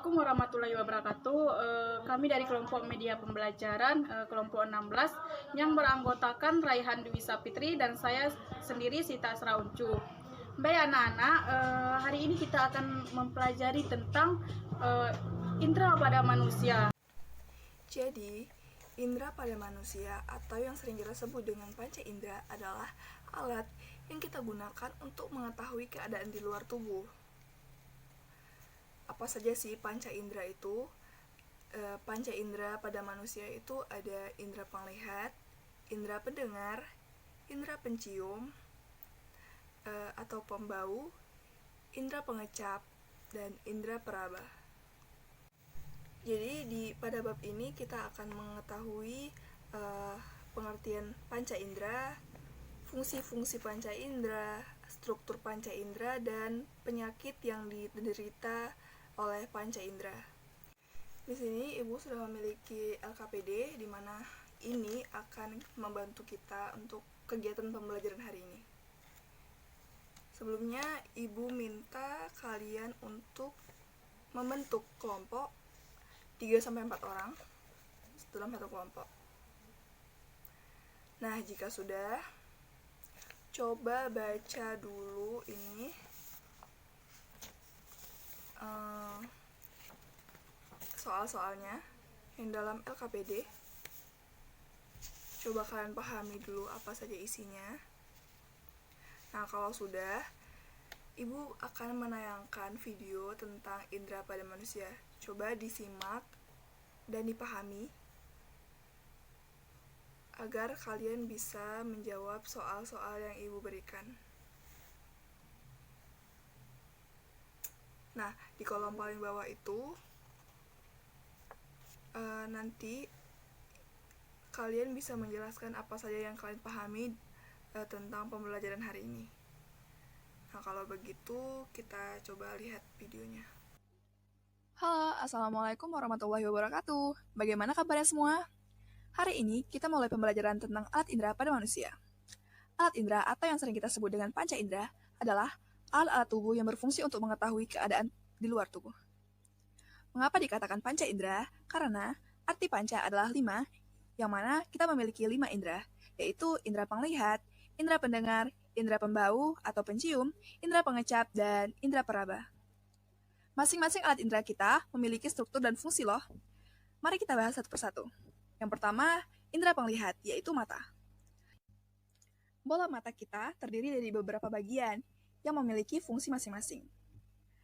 Assalamualaikum warahmatullahi wabarakatuh. Kami dari kelompok media pembelajaran kelompok 16 yang beranggotakan Raihan Dwi Sapitri dan saya sendiri Sita Asrauncu. Baik anak-anak, hari ini kita akan mempelajari tentang indera pada manusia. Jadi, indera pada manusia atau yang sering kita sebut dengan panca indera adalah alat yang kita gunakan untuk mengetahui keadaan di luar tubuh. Apa saja sih panca indera itu? Panca indera pada manusia itu ada indera penglihat, indera pendengar, indera pencium atau pembau, indera pengecap, dan indera peraba. Jadi pada bab ini kita akan mengetahui pengertian panca indera, fungsi-fungsi panca indera, struktur panca indera, dan penyakit yang diderita oleh panca indera. Di sini Ibu sudah memiliki LKPD di mana ini akan membantu kita untuk kegiatan pembelajaran hari ini. Sebelumnya Ibu minta kalian untuk membentuk kelompok 3-4 orang dalam satu kelompok. Nah, jika sudah, coba baca dulu ini soal-soalnya yang dalam LKPD. Coba kalian pahami dulu apa saja isinya. Nah, kalau sudah, Ibu akan menayangkan video tentang indera pada manusia. Coba disimak dan dipahami agar kalian bisa menjawab soal-soal yang Ibu berikan. Nah, di kolom paling bawah itu nanti kalian bisa menjelaskan apa saja yang kalian pahami tentang pembelajaran hari ini. Nah, kalau begitu kita coba lihat videonya. Halo, Assalamualaikum warahmatullahi wabarakatuh. Bagaimana kabarnya semua? Hari ini kita mulai pembelajaran tentang alat indera pada manusia. Alat indera atau yang sering kita sebut dengan panca indera adalah alat-alat tubuh yang berfungsi untuk mengetahui keadaan di luar tubuh. Mengapa dikatakan panca indera? Karena arti panca adalah 5, yang mana kita memiliki 5 indera, yaitu indera penglihat, indera pendengar, indera pembau atau pencium, indera pengecap, dan indera peraba. Masing-masing alat indera kita memiliki struktur dan fungsi loh. Mari kita bahas satu persatu. Yang pertama, indera penglihat, yaitu mata. Bola mata kita terdiri dari beberapa bagian yang memiliki fungsi masing-masing.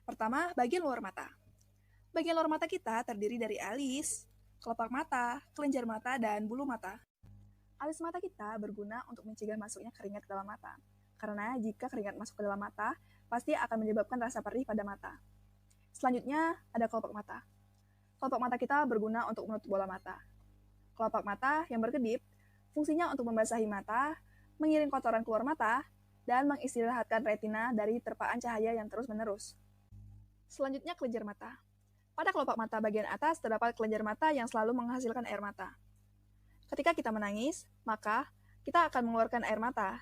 Pertama, bagian luar mata. Bagian luar mata kita terdiri dari alis, kelopak mata, kelenjar mata, dan bulu mata. Alis mata kita berguna untuk mencegah masuknya keringat ke dalam mata. Karena jika keringat masuk ke dalam mata, pasti akan menyebabkan rasa perih pada mata. Selanjutnya, ada kelopak mata. Kelopak mata kita berguna untuk menutup bola mata. Kelopak mata yang berkedip, fungsinya untuk membasahi mata, mengirim kotoran keluar mata, dan mengistirahatkan retina dari terpaan cahaya yang terus-menerus. Selanjutnya, kelenjar mata. Pada kelopak mata bagian atas terdapat kelenjar mata yang selalu menghasilkan air mata. Ketika kita menangis, maka kita akan mengeluarkan air mata.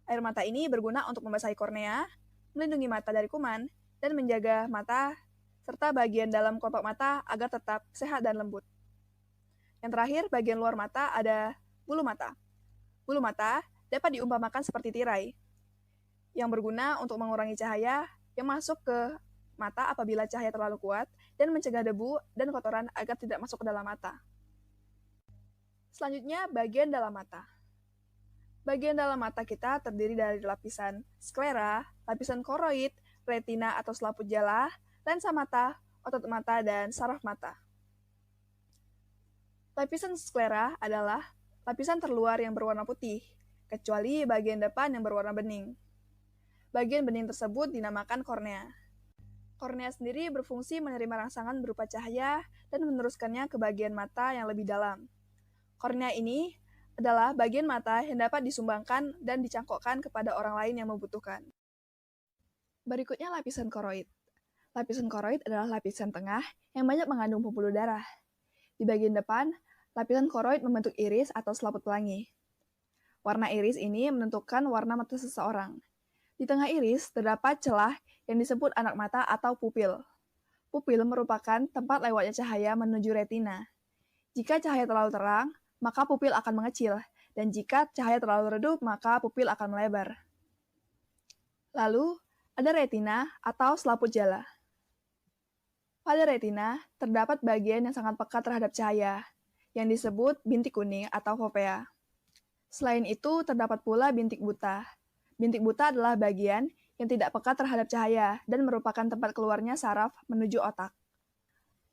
Air mata ini berguna untuk membasahi kornea, melindungi mata dari kuman, dan menjaga mata serta bagian dalam kelopak mata agar tetap sehat dan lembut. Yang terakhir, bagian luar mata ada bulu mata. Bulu mata dapat diumpamakan seperti tirai, yang berguna untuk mengurangi cahaya yang masuk ke mata apabila cahaya terlalu kuat dan mencegah debu dan kotoran agar tidak masuk ke dalam mata. Selanjutnya, bagian dalam mata. Bagian dalam mata kita terdiri dari lapisan sklera, lapisan koroid, retina atau selaput jala, lensa mata, otot mata, dan saraf mata. Lapisan sklera adalah lapisan terluar yang berwarna putih, kecuali bagian depan yang berwarna bening. Bagian bening tersebut dinamakan kornea. Kornea sendiri berfungsi menerima rangsangan berupa cahaya dan meneruskannya ke bagian mata yang lebih dalam. Kornea ini adalah bagian mata yang dapat disumbangkan dan dicangkokkan kepada orang lain yang membutuhkan. Berikutnya lapisan koroid. Lapisan koroid adalah lapisan tengah yang banyak mengandung pembuluh darah. Di bagian depan, lapisan koroid membentuk iris atau selaput pelangi. Warna iris ini menentukan warna mata seseorang. Di tengah iris terdapat celah yang disebut anak mata atau pupil. Pupil merupakan tempat lewatnya cahaya menuju retina. Jika cahaya terlalu terang, maka pupil akan mengecil, dan jika cahaya terlalu redup, maka pupil akan melebar. Lalu, ada retina atau selaput jala. Pada retina, terdapat bagian yang sangat peka terhadap cahaya, yang disebut bintik kuning atau fovea. Selain itu, terdapat pula bintik buta. Bintik buta adalah bagian yang tidak peka terhadap cahaya dan merupakan tempat keluarnya saraf menuju otak.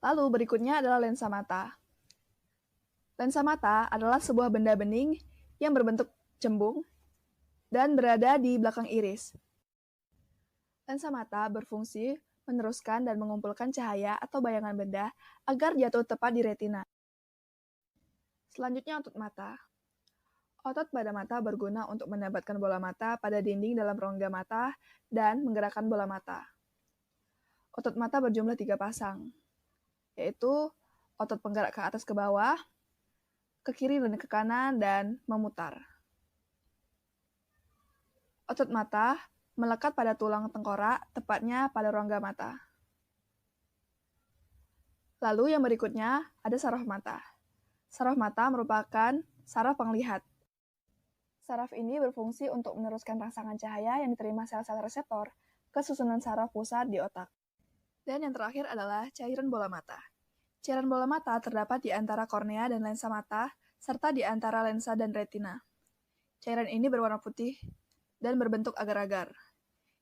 Lalu berikutnya adalah lensa mata. Lensa mata adalah sebuah benda bening yang berbentuk cembung dan berada di belakang iris. Lensa mata berfungsi meneruskan dan mengumpulkan cahaya atau bayangan benda agar jatuh tepat di retina. Selanjutnya otot mata. Otot pada mata berguna untuk mendapatkan bola mata pada dinding dalam rongga mata dan menggerakkan bola mata. Otot mata berjumlah 3 pasang, yaitu otot penggerak ke atas ke bawah, ke kiri dan ke kanan, dan memutar. Otot mata melekat pada tulang tengkorak, tepatnya pada rongga mata. Lalu yang berikutnya ada saraf mata. Saraf mata merupakan saraf penglihat. Saraf ini berfungsi untuk meneruskan rangsangan cahaya yang diterima sel-sel reseptor ke susunan saraf pusat di otak. Dan yang terakhir adalah cairan bola mata. Cairan bola mata terdapat di antara kornea dan lensa mata, serta di antara lensa dan retina. Cairan ini berwarna putih dan berbentuk agar-agar.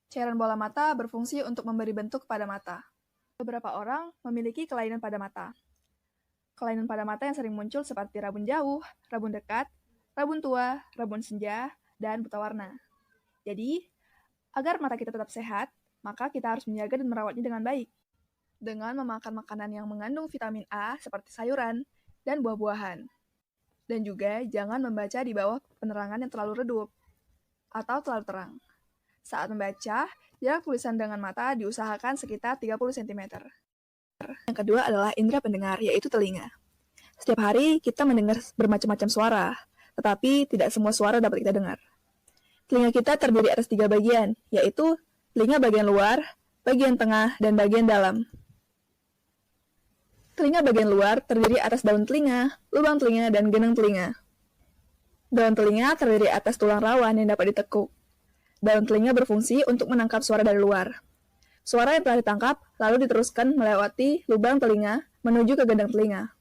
Cairan bola mata berfungsi untuk memberi bentuk pada mata. Beberapa orang memiliki kelainan pada mata. Kelainan pada mata yang sering muncul seperti rabun jauh, rabun dekat, rabun tua, rabun senja, dan buta warna. Jadi, agar mata kita tetap sehat, maka kita harus menjaga dan merawatnya dengan baik. Dengan memakan makanan yang mengandung vitamin A seperti sayuran dan buah-buahan. Dan juga jangan membaca di bawah penerangan yang terlalu redup atau terlalu terang. Saat membaca, jarak tulisan dengan mata diusahakan sekitar 30 cm. Yang kedua adalah indera pendengar, yaitu telinga. Setiap hari kita mendengar bermacam-macam suara, tetapi tidak semua suara dapat kita dengar. Telinga kita terdiri atas 3 bagian, yaitu telinga bagian luar, bagian tengah, dan bagian dalam. Telinga bagian luar terdiri atas daun telinga, lubang telinga, dan genang telinga. Daun telinga terdiri atas tulang rawan yang dapat ditekuk. Daun telinga berfungsi untuk menangkap suara dari luar. Suara yang telah ditangkap lalu diteruskan melewati lubang telinga menuju ke gendang telinga.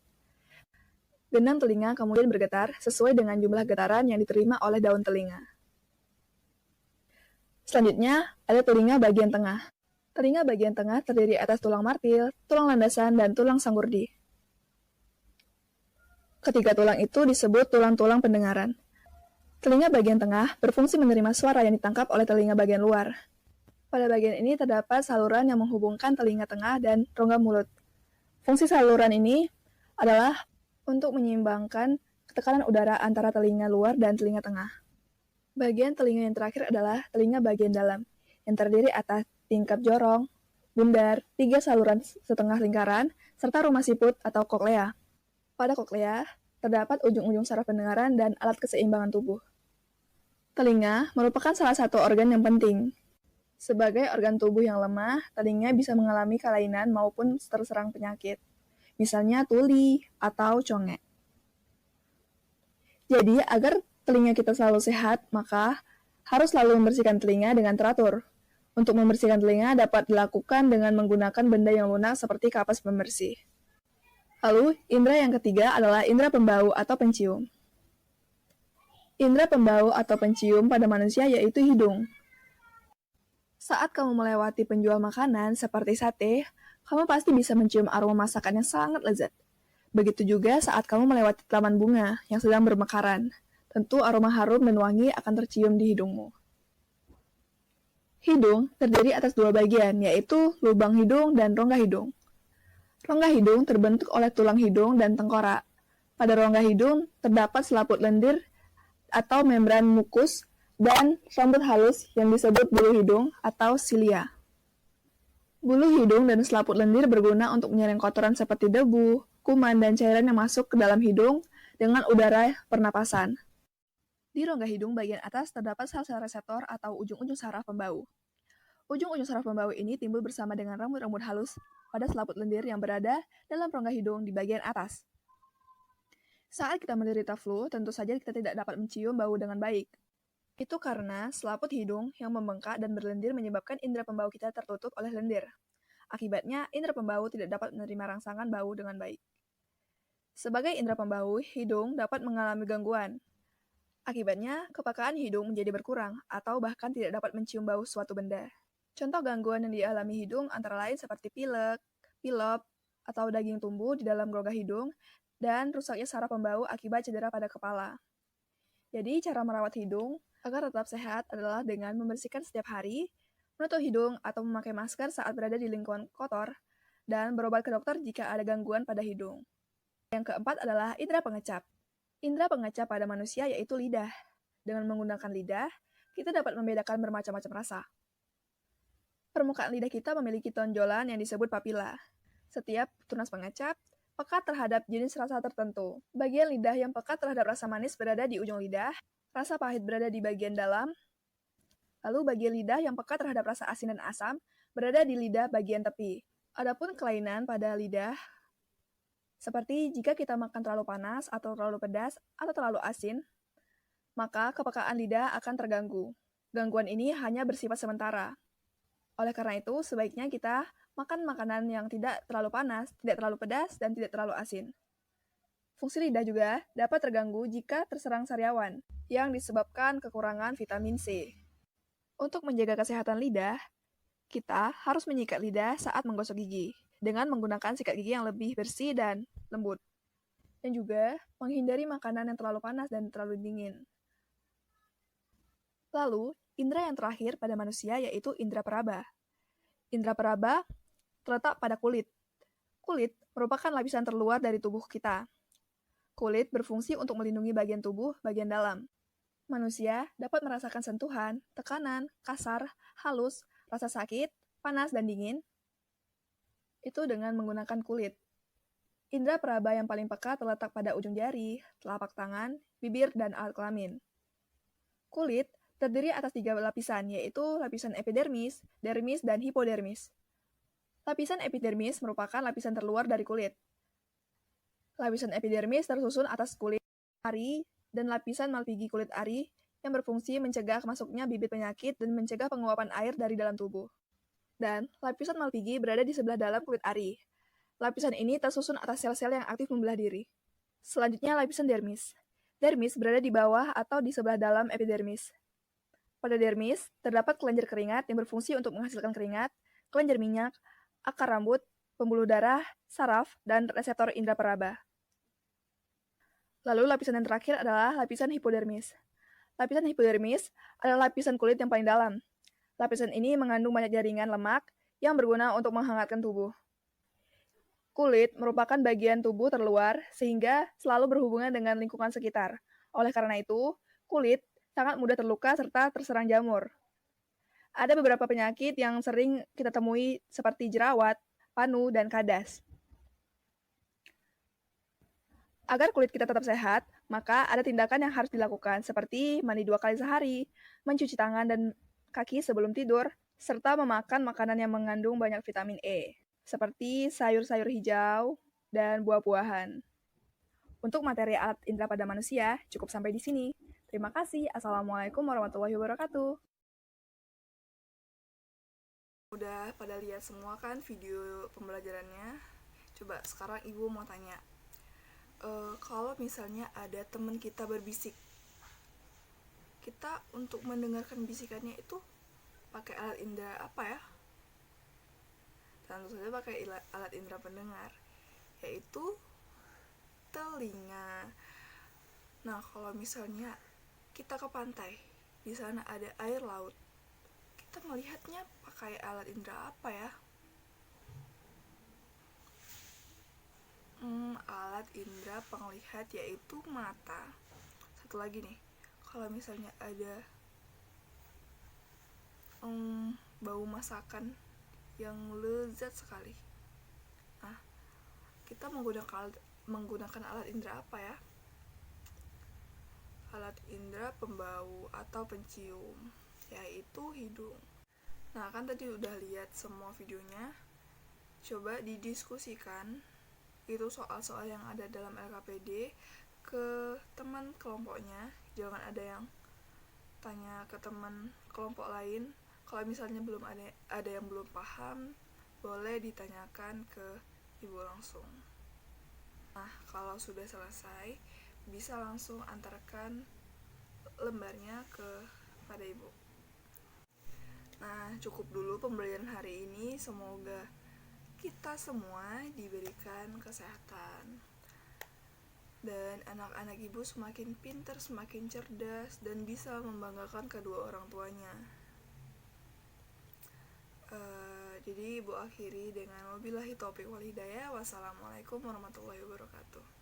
Gendang telinga kemudian bergetar sesuai dengan jumlah getaran yang diterima oleh daun telinga. Selanjutnya, ada telinga bagian tengah. Telinga bagian tengah terdiri atas tulang martil, tulang landasan, dan tulang sanggurdi. Ketiga tulang itu disebut tulang-tulang pendengaran. Telinga bagian tengah berfungsi menerima suara yang ditangkap oleh telinga bagian luar. Pada bagian ini terdapat saluran yang menghubungkan telinga tengah dan rongga mulut. Fungsi saluran ini adalah untuk menyeimbangkan tekanan udara antara telinga luar dan telinga tengah. Bagian telinga yang terakhir adalah telinga bagian dalam, yang terdiri atas tingkap jorong, bundar, 3 saluran setengah lingkaran, serta rumah siput atau koklea. Pada koklea, terdapat ujung-ujung saraf pendengaran dan alat keseimbangan tubuh. Telinga merupakan salah satu organ yang penting. Sebagai organ tubuh yang lemah, telinga bisa mengalami kelainan maupun terserang penyakit. Misalnya tuli atau congek. Jadi, agar telinga kita selalu sehat, maka harus selalu membersihkan telinga dengan teratur. Untuk membersihkan telinga dapat dilakukan dengan menggunakan benda yang lunak seperti kapas pembersih. Lalu, indera yang ketiga adalah indera pembau atau pencium. Indera pembau atau pencium pada manusia yaitu hidung. Saat kamu melewati penjual makanan seperti sate, kamu pasti bisa mencium aroma masakan yang sangat lezat. Begitu juga saat kamu melewati taman bunga yang sedang bermekaran. Tentu aroma harum dan wangi akan tercium di hidungmu. Hidung terdiri atas 2 bagian, yaitu lubang hidung dan rongga hidung. Rongga hidung terbentuk oleh tulang hidung dan tengkorak. Pada rongga hidung terdapat selaput lendir atau membran mukus dan rambut halus yang disebut bulu hidung atau silia. Bulu hidung dan selaput lendir berguna untuk menyaring kotoran seperti debu, kuman, dan cairan yang masuk ke dalam hidung dengan udara pernapasan. Di rongga hidung bagian atas terdapat sel-sel reseptor atau ujung-ujung saraf pembau. Ujung-ujung saraf pembau ini timbul bersama dengan rambut-rambut halus pada selaput lendir yang berada dalam rongga hidung di bagian atas. Saat kita menderita flu, tentu saja kita tidak dapat mencium bau dengan baik. Itu karena selaput hidung yang membengkak dan berlendir menyebabkan indera pembau kita tertutup oleh lendir. Akibatnya, indera pembau tidak dapat menerima rangsangan bau dengan baik. Sebagai indera pembau, hidung dapat mengalami gangguan. Akibatnya, kepekaan hidung menjadi berkurang atau bahkan tidak dapat mencium bau suatu benda. Contoh gangguan yang dialami hidung antara lain seperti pilek, pilek, atau daging tumbuh di dalam rongga hidung, dan rusaknya saraf pembau akibat cedera pada kepala. Jadi, cara merawat hidung agar tetap sehat adalah dengan membersihkan setiap hari, menutup hidung atau memakai masker saat berada di lingkungan kotor, dan berobat ke dokter jika ada gangguan pada hidung. Yang keempat adalah indera pengecap. Indera pengecap pada manusia yaitu lidah. Dengan menggunakan lidah, kita dapat membedakan bermacam-macam rasa. Permukaan lidah kita memiliki tonjolan yang disebut papila. Setiap tunas pengecap peka terhadap jenis rasa tertentu. Bagian lidah yang peka terhadap rasa manis berada di ujung lidah, rasa pahit berada di bagian dalam, lalu bagian lidah yang peka terhadap rasa asin dan asam berada di lidah bagian tepi. Adapun kelainan pada lidah, seperti jika kita makan terlalu panas atau terlalu pedas atau terlalu asin, maka kepekaan lidah akan terganggu. Gangguan ini hanya bersifat sementara. Oleh karena itu, sebaiknya kita makan makanan yang tidak terlalu panas, tidak terlalu pedas, dan tidak terlalu asin. Fungsi lidah juga dapat terganggu jika terserang sariawan, yang disebabkan kekurangan vitamin C. Untuk menjaga kesehatan lidah, kita harus menyikat lidah saat menggosok gigi, dengan menggunakan sikat gigi yang lebih bersih dan lembut. Dan juga menghindari makanan yang terlalu panas dan terlalu dingin. Lalu, indera yang terakhir pada manusia yaitu indera peraba. Indera peraba terletak pada kulit. Kulit merupakan lapisan terluar dari tubuh kita. Kulit berfungsi untuk melindungi bagian tubuh bagian dalam. Manusia dapat merasakan sentuhan, tekanan, kasar, halus, rasa sakit, panas, dan dingin. Itu dengan menggunakan kulit. Indera peraba yang paling peka terletak pada ujung jari, telapak tangan, bibir, dan alat kelamin. Kulit terdiri atas 3 lapisan, yaitu lapisan epidermis, dermis, dan hipodermis. Lapisan epidermis merupakan lapisan terluar dari kulit. Lapisan epidermis tersusun atas kulit ari dan lapisan malpighi kulit ari yang berfungsi mencegah masuknya bibit penyakit dan mencegah penguapan air dari dalam tubuh. Dan lapisan malpighi berada di sebelah dalam kulit ari. Lapisan ini tersusun atas sel-sel yang aktif membelah diri. Selanjutnya lapisan dermis. Dermis berada di bawah atau di sebelah dalam epidermis. Pada dermis, terdapat kelenjar keringat yang berfungsi untuk menghasilkan keringat, kelenjar minyak, akar rambut, pembuluh darah, saraf, dan reseptor indera peraba. Lalu lapisan yang terakhir adalah lapisan hipodermis. Lapisan hipodermis adalah lapisan kulit yang paling dalam. Lapisan ini mengandung banyak jaringan lemak yang berguna untuk menghangatkan tubuh. Kulit merupakan bagian tubuh terluar sehingga selalu berhubungan dengan lingkungan sekitar. Oleh karena itu, kulit sangat mudah terluka serta terserang jamur. Ada beberapa penyakit yang sering kita temui seperti jerawat, panu, dan kadas. Agar kulit kita tetap sehat, maka ada tindakan yang harus dilakukan seperti mandi 2 kali sehari, mencuci tangan dan kaki sebelum tidur, serta memakan makanan yang mengandung banyak vitamin E, seperti sayur-sayur hijau dan buah-buahan. Untuk materi alat indera pada manusia, cukup sampai di sini. Terima kasih. Assalamualaikum warahmatullahi wabarakatuh. Udah pada lihat semua kan video pembelajarannya? Coba sekarang ibu mau tanya, kalau misalnya ada teman kita berbisik, kita untuk mendengarkan bisikannya itu pakai alat indera apa ya? Tentu saja pakai alat indera pendengar, yaitu telinga. Nah, kalau misalnya kita ke pantai, di sana ada air laut, kita melihatnya pakai alat indera apa ya? Alat indera penglihat yaitu mata. Satu lagi nih, kalau misalnya ada bau masakan yang lezat sekali, nah kita menggunakan alat indera apa ya? Alat indera pembau atau pencium, yaitu hidung. Nah, kan tadi udah lihat semua videonya. Coba didiskusikan itu soal-soal yang ada dalam LKPD ke teman kelompoknya. Jangan ada yang tanya ke teman kelompok lain. Kalau misalnya belum ada yang belum paham, boleh ditanyakan ke ibu langsung. Nah, kalau sudah selesai, bisa langsung antarkan lembarnya pada ibu. Nah, cukup dulu pembelajaran hari ini. Semoga kita semua diberikan kesehatan dan anak-anak ibu semakin pintar, semakin cerdas, dan bisa membanggakan kedua orang tuanya. Jadi ibu akhiri dengan wabillahi taufiq wal hidayah. Wassalamualaikum warahmatullahi wabarakatuh.